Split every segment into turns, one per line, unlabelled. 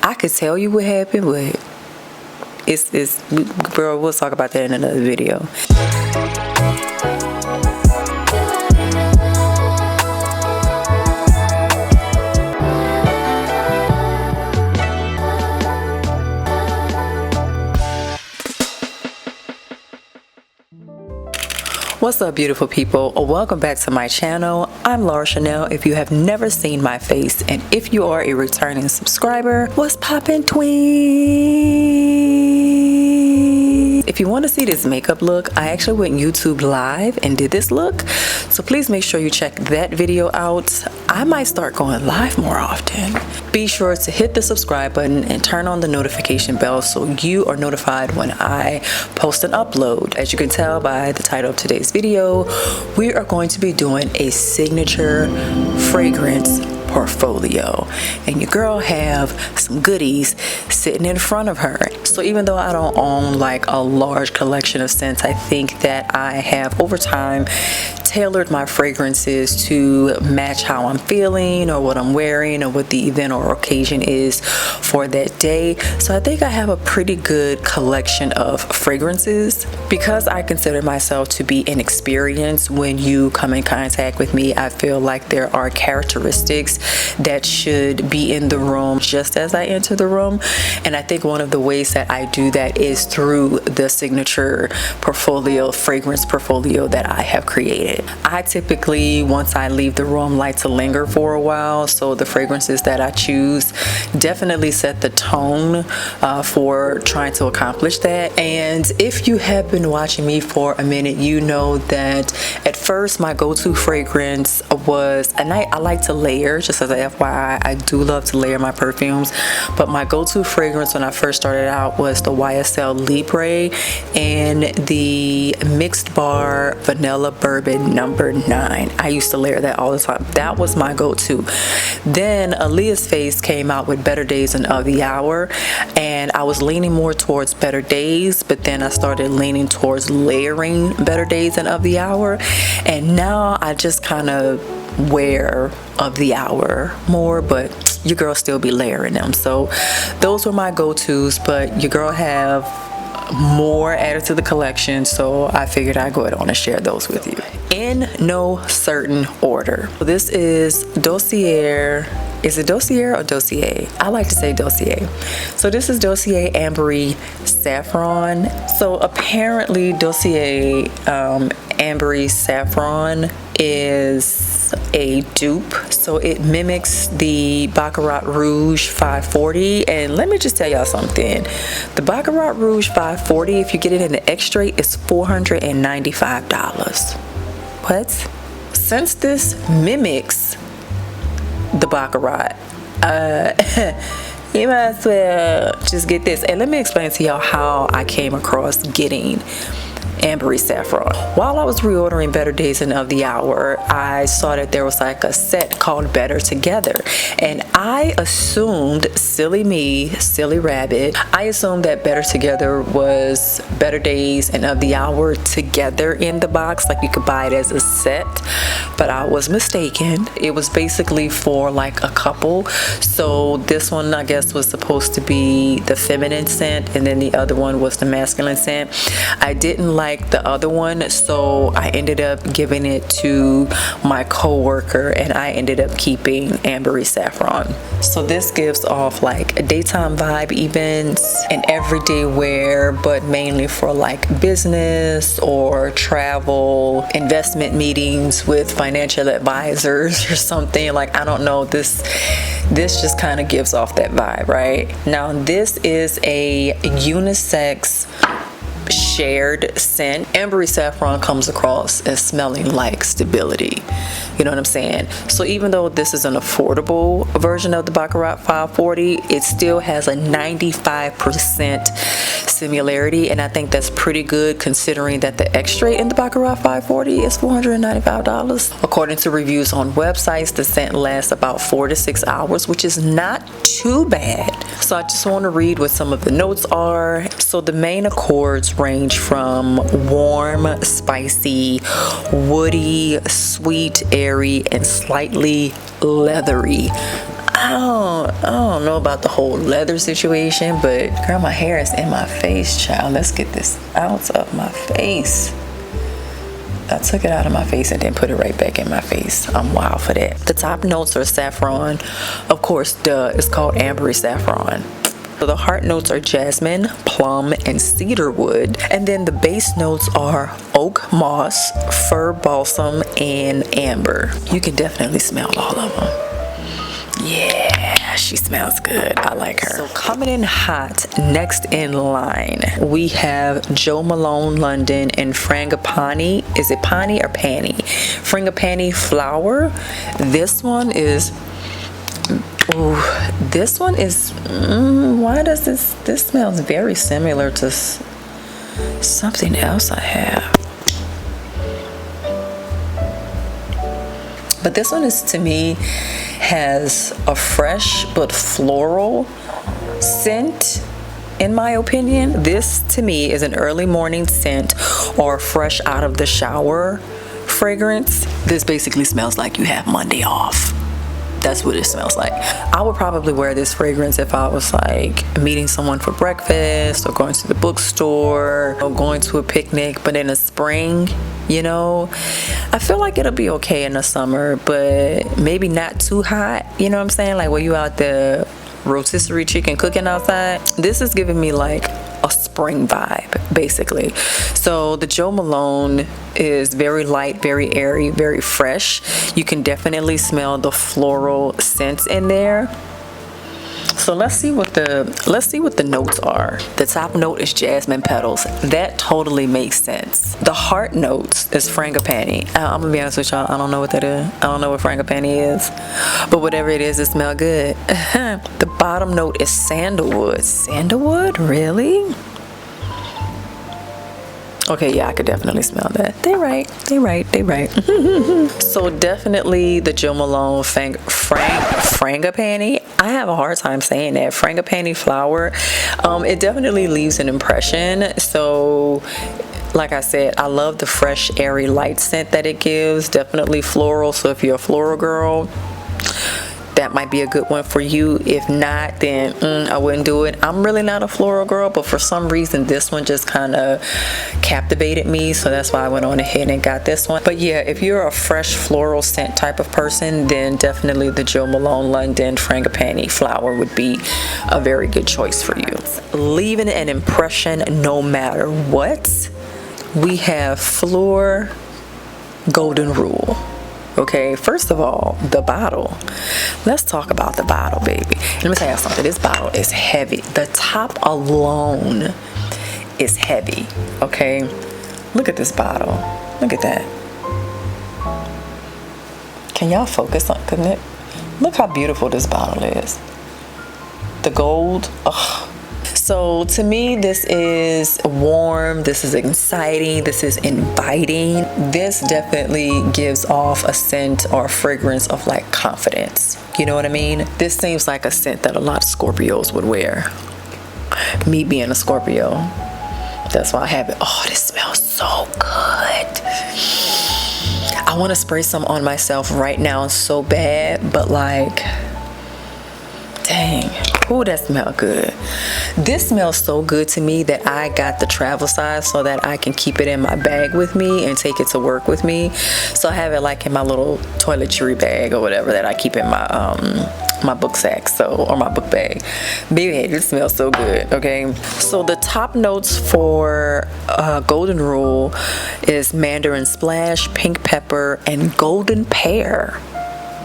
I could tell you what happened, but it's bro, we'll talk about that in another video. What's up, beautiful people? Welcome back to my channel. I'm Laura Chanel if you have never seen my face, and if you are a returning subscriber, what's poppin' twin? If you want to see this makeup look, I actually went YouTube live and did this look, so please make sure you check that video out. I might start going live more often. Be sure to hit the subscribe button and turn on the notification bell so you are notified when I post an upload. As you can tell by the title of today's video, we are going to be doing a signature fragrance portfolio, and your girl have some goodies sitting in front of her. So even though I don't own like a large collection of scents, I think that I have over time tailored my fragrances to match how I'm feeling or what I'm wearing or what the event or occasion is for that day. So I think I have a pretty good collection of fragrances. Because I consider myself to be inexperienced, when you come in contact with me, I feel like there are characteristics that should be in the room just as I enter the room. And I think one of the ways that I do that is through the signature portfolio, fragrance portfolio that I have created. I typically, once I leave the room, like to linger for a while, so the fragrances that I choose definitely set the tone for trying to accomplish that. And if you have been watching me for a minute, you know that at first my go-to fragrance was, and I like to layer, just as a FYI, I do love to layer my perfumes, but my go-to fragrance when I first started out was the YSL Libre and the Mixed Bar Vanilla Bourbon number 9. I used to layer that all the time. That was my go-to. Then Aaliyah's Face came out with Better Days and Of the Hour, and I was leaning more towards Better Days, but then I started leaning towards layering Better Days and Of the Hour, and now I just kind of wear Of the Hour more, but your girl still be layering them. So those were my go-tos, but your girl have more added to the collection, so I figured I'd go ahead on and share those with you in no certain order. This is Dossier. Is it Dossier or Dossier? I like to say Dossier. So this is Dossier Ambery Saffron. So apparently Dossier Ambery Saffron is a dupe, so it mimics the Baccarat Rouge 540. And let me just tell y'all something, the Baccarat Rouge 540, if you get it in the X-Straight, it's $495. What? Since this mimics the Baccarat, you might as well just get this. And let me explain to y'all how I came across getting Ambery Saffron. While I was reordering Better Days and Of the Hour, I saw that there was like a set called Better Together, and I assumed, silly me, silly rabbit, I assumed that Better Together was Better Days and Of the Hour together in the box, like you could buy it as a set, but I was mistaken. It was basically for like a couple. So this one, I guess, was supposed to be the feminine scent, and then the other one was the masculine scent. I didn't like the other one, so I ended up giving it to my co-worker, and I ended up keeping Ambery Saffron. So this gives off like a daytime vibe, events and everyday wear, but mainly for like business or travel, investment meetings with financial advisors or something. Like, I don't know, this just kind of gives off that vibe, right? Now this is a unisex shared scent. Ambery Saffron comes across as smelling like stability. You know what I'm saying? So even though this is an affordable version of the Baccarat 540, it still has a 95% similarity, and I think that's pretty good considering that the X-Straight in the Baccarat 540 is $495. According to reviews on websites, the scent lasts about 4 to 6 hours, which is not too bad. So I just want to read what some of the notes are. So the main accords range from warm, spicy, woody, sweet, airy, and slightly leathery. I don't know about the whole leather situation, but girl, my hair is in my face, child. Let's get this out of my face. I took it out of my face and then put it right back in my face. I'm wild for that. The top notes are saffron. Of course, duh, it's called Ambery saffron. So the heart notes are jasmine, plum, and cedar wood. And then the base notes are oak moss, fir balsam, and amber. You can definitely smell all of them. Yeah, she smells good. I like her. So coming in hot, next in line, we have Jo Malone London and Frangipani. Is it Pani or Pani? Frangipani Flower. This one is... Ooh, this one is... why does this smells very similar to something else I have. But this one is, to me, has a fresh but floral scent, in my opinion. This, to me, is an early morning scent or fresh out of the shower fragrance. This basically smells like you have Monday off. That's what it smells like. I would probably wear this fragrance if I was like meeting someone for breakfast or going to the bookstore or going to a picnic. But in the spring, you know, I feel like it'll be okay in the summer, but maybe not too hot. You know what I'm saying? Like when you out there rotisserie chicken cooking outside. This is giving me like a spring vibe, basically. So the Jo Malone is very light, very airy, very fresh. You can definitely smell the floral scents in there. So let's see what the notes are. The top note is jasmine petals. That totally makes sense. The heart notes is frangipani. I'm gonna be honest with y'all, I don't know what that is. I don't know what frangipani is, but whatever it is, it smells good. The bottom note is sandalwood. Sandalwood, really? Okay, yeah, I could definitely smell that. They right. So definitely the Jo Malone Frangipani. I have a hard time saying that. Frangipani Flower. It definitely leaves an impression. So like I said, I love the fresh, airy, light scent that it gives. Definitely floral. So if you're a floral girl, that might be a good one for you. If not, then I wouldn't do it. I'm really not a floral girl, but for some reason this one just kind of captivated me, so that's why I went on ahead and got this one. But yeah, if you're a fresh floral scent type of person, then definitely the Jo Malone London Frangipani Flower would be a very good choice for you. Leaving an impression no matter what, we have Phlur Golden Rule. Okay, first of all, the bottle. Let's talk about the bottle, baby. Let me tell you something. This bottle is heavy. The top alone is heavy, okay? Look at this bottle. Look at that. Can y'all focus on it? Look how beautiful this bottle is. The gold, ugh. So to me, this is warm, this is exciting, this is inviting. This definitely gives off a scent or a fragrance of like confidence. You know what I mean? This seems like a scent that a lot of Scorpios would wear. Me being a Scorpio, that's why I have it. Oh, this smells so good. I want to spray some on myself right now so bad, but like, dang. Ooh, that smells good. This smells so good to me that I got the travel size so that I can keep it in my bag with me and take it to work with me. So I have it like in my little toiletry bag or whatever that I keep in my my book sack, or my book bag. Baby, this smells so good, okay? So the top notes for Golden Rule is mandarin splash, pink pepper, and golden pear.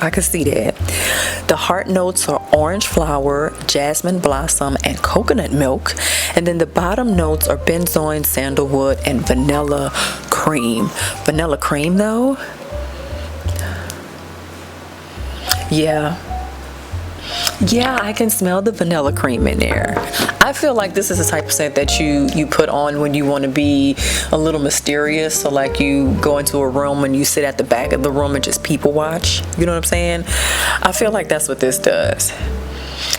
I can see that. The heart notes are orange flower, jasmine blossom, and coconut milk. And then the bottom notes are benzoin, sandalwood, and vanilla cream. Vanilla cream though? Yeah, I can smell the vanilla cream in there. I feel like this is the type of scent that you put on when you want to be a little mysterious. So like you go into a room and you sit at the back of the room and just people watch. You know what I'm saying? I feel like that's what this does.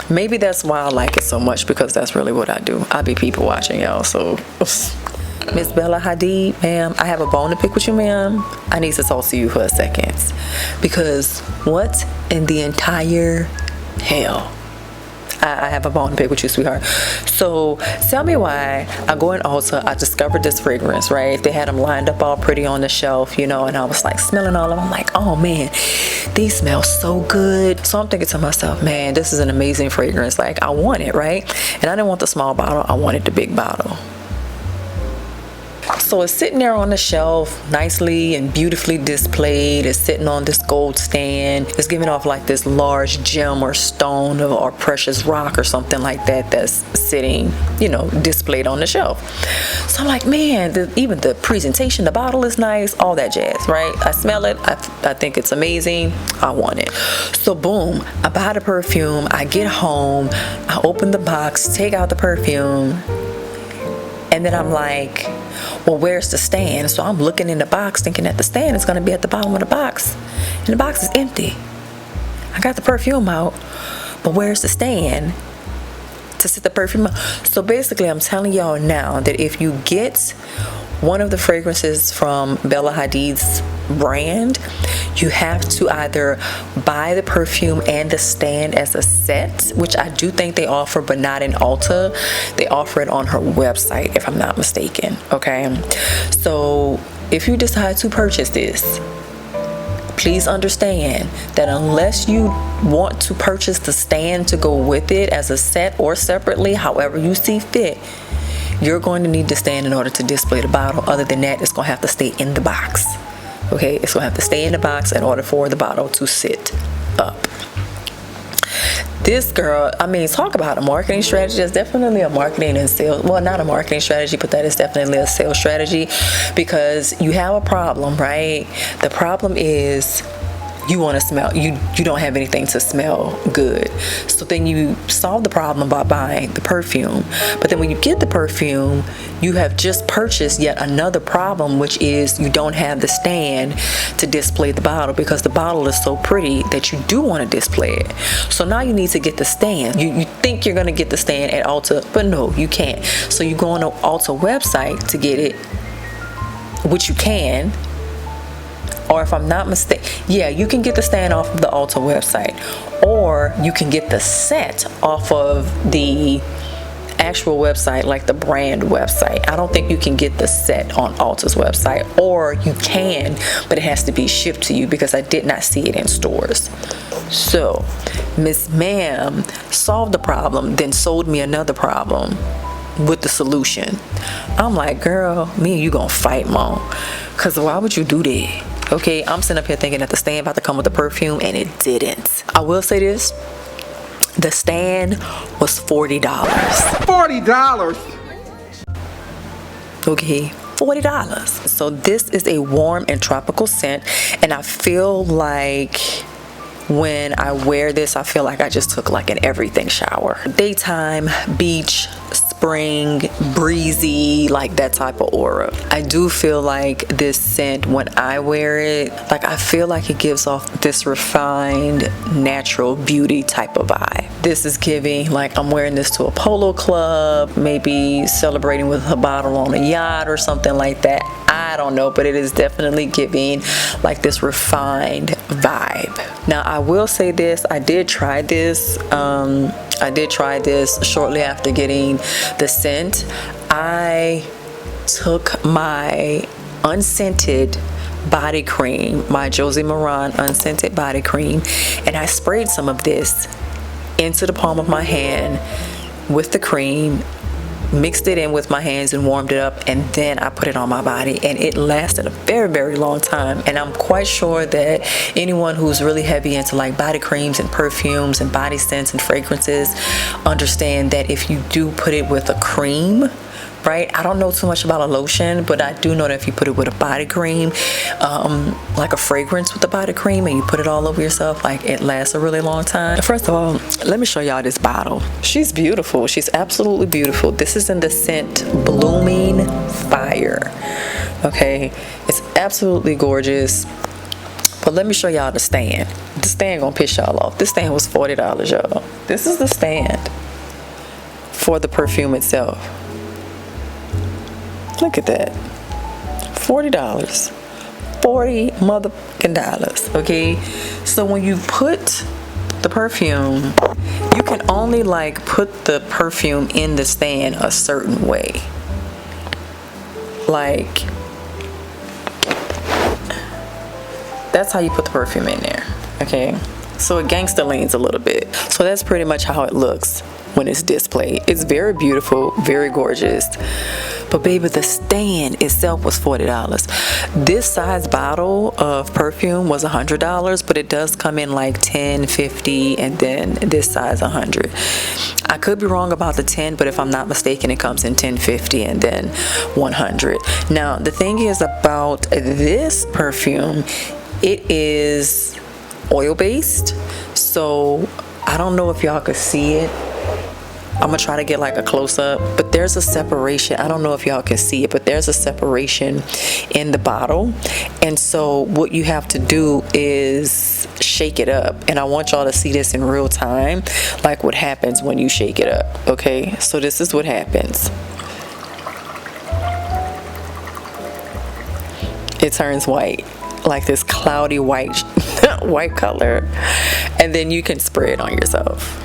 Maybe that's why I like it so much, because that's really what I do. I be people watching, y'all. So Miss Bella Hadid, ma'am, I have a bone to pick with you, ma'am. I need to talk to you for a second, because what in the entire hell, I have a bone to pick with you, sweetheart. So tell me why I go in Ulta, I discovered this fragrance, right? They had them lined up all pretty on the shelf, you know, and I was like smelling all of them. I'm like, oh man, these smell so good. So I'm thinking to myself, man, this is an amazing fragrance. Like, I want it, right? And I didn't want the small bottle, I wanted the big bottle. So it's sitting there on the shelf, nicely and beautifully displayed. It's sitting on this gold stand. It's giving off like this large gem or stone or precious rock or something like that that's sitting, you know, displayed on the shelf. So I'm like, man, even the presentation, the bottle is nice, all that jazz, right? I smell it. I think it's amazing. I want it. So boom, I buy the perfume. I get home. I open the box, take out the perfume. And then I'm like, well, where's the stand? So I'm looking in the box thinking that the stand is going to be at the bottom of the box. And the box is empty. I got the perfume out, but where's the stand to sit the perfume out? So basically, I'm telling y'all now that if you get one of the fragrances from Bella Hadid's brand, you have to either buy the perfume and the stand as a set, which I do think they offer, but not in Ulta. They offer it on her website, if I'm not mistaken. Okay, so if you decide to purchase this, please understand that unless you want to purchase the stand to go with it as a set or separately, however you see fit, you're going to need the stand in order to display the bottle. Other than that, it's going to have to stay in the box. Okay, it's going to have to stay in the box in order for the bottle to sit up. This girl, I mean, talk about a marketing strategy. It's definitely a marketing and sales, well, not a marketing strategy, but that is definitely a sales strategy, because you have a problem, right? The problem is you want to smell, you don't have anything to smell good. So then you solve the problem by buying the perfume. But then when you get the perfume, you have just purchased yet another problem, which is you don't have the stand to display the bottle, because the bottle is so pretty that you do want to display it. So now you need to get the stand. You think you're going to get the stand at Ulta, but no, you can't. So you go on the Ulta website to get it, which you can. Or if I'm not mistaken, yeah, you can get the stand off of the Ulta website, or you can get the set off of the actual website, like the brand website. I don't think you can get the set on Ulta's website, or you can, but it has to be shipped to you, because I did not see it in stores. So Miss Ma'am solved the problem, then sold me another problem with the solution. I'm like, girl, me and you gonna fight, Mom, because why would you do that? Okay, I'm sitting up here thinking that the stand about to come with the perfume, and it didn't. I will say this, the stand was $40.
$40?
Okay, $40. So this is a warm and tropical scent, and I feel like when I wear this, I feel like I just took like an everything shower. Daytime, beach, spring, breezy, like that type of aura. I do feel like this scent, when I wear it, like I feel like it gives off this refined, natural beauty type of vibe. This is giving like I'm wearing this to a polo club, maybe celebrating with a bottle on a yacht or something like that. I don't know, but it is definitely giving like this refined vibe. Now I will say this, I did try this shortly after getting the scent. I took my unscented body cream, my Josie Maran unscented body cream, and I sprayed some of this into the palm of my hand with the cream, mixed it in with my hands and warmed it up, and then I put it on my body, and it lasted a very, very long time. And I'm quite sure that anyone who's really heavy into like body creams and perfumes and body scents and fragrances understand that if you do put it with a cream, right? I don't know too much about a lotion, but I do know that if you put it with a body cream, like a fragrance with a body cream, and you put it all over yourself, like it lasts a really long time. First of all, let me show y'all this bottle. She's beautiful. She's absolutely beautiful. This is in the scent Blooming Fire. Okay, it's absolutely gorgeous. But let me show y'all the stand. The stand gonna piss y'all off. This stand was $40, y'all. This is the stand for the perfume itself. Look at that. $40. 40 motherfucking dollars. Okay, so when you put the perfume, you can only like put the perfume in the stand a certain way. Like, that's how you put the perfume in there, okay? So it gangsta leans a little bit. So that's pretty much how it looks when it's displayed. It's very beautiful, very gorgeous. But baby, the stand itself was $40. This size bottle of perfume was $100, but it does come in like 10, 50, and then this size 100. I could be wrong about the 10, but if I'm not mistaken, it comes in 10, 50, and then 100. Now, the thing is about this perfume, it is oil-based, so I don't know if y'all could see it. I'm gonna try to get like a close-up, but there's a separation. I don't know if y'all can see it, but there's a separation in the bottle. And so what you have to do is shake it up, and I want y'all to see this in real time, like what happens when you shake it up. Okay, so this is what happens. It turns white, like this cloudy white white color, and then you can spray it on yourself.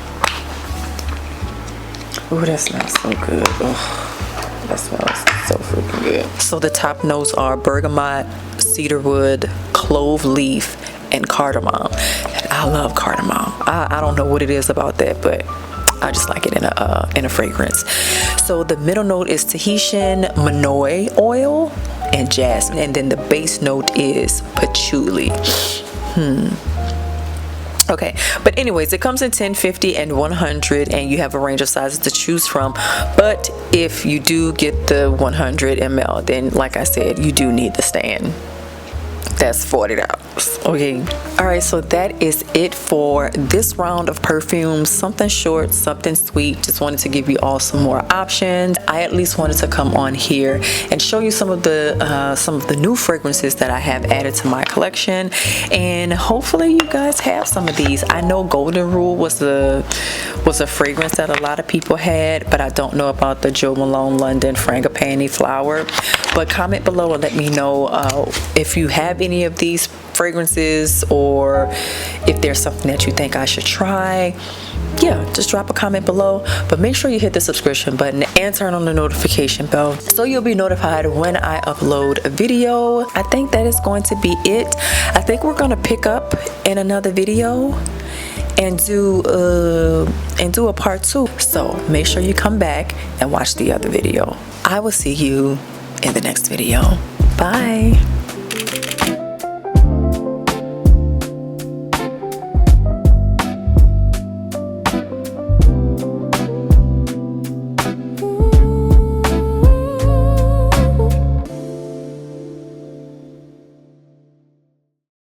Ooh, that smells so good. Oh, that smells so freaking good. So the top notes are bergamot, cedarwood, clove leaf, and cardamom. And I love cardamom. I don't know what it is about that, but I just like it in a fragrance. So the middle note is Tahitian Manoi oil and jasmine, and then the base note is patchouli. Okay, but anyways, it comes in 10, 50, and 100, and you have a range of sizes to choose from. But if you do get the 100 ml, then like I said, you do need the stand. That's $40. Okay, all right, so that is it for this round of perfumes. Something short, something sweet. Just wanted to give you all some more options. I at least wanted to come on here and show you some of the new fragrances that I have added to my collection, and hopefully you guys have some of these. I know Golden Rule was a fragrance that a lot of people had, but I don't know about the Jo Malone London Frangipani Flower. But comment below and let me know if you have any of these fragrances, or if there's something that you think I should try. Yeah, just drop a comment below, but make sure you hit the subscription button and turn on the notification bell so you'll be notified when I upload a video. I think that is going to be it. I think we're going to pick up in another video and do a part 2. So make sure you come back and watch the other video. I will see you in the next video. Bye.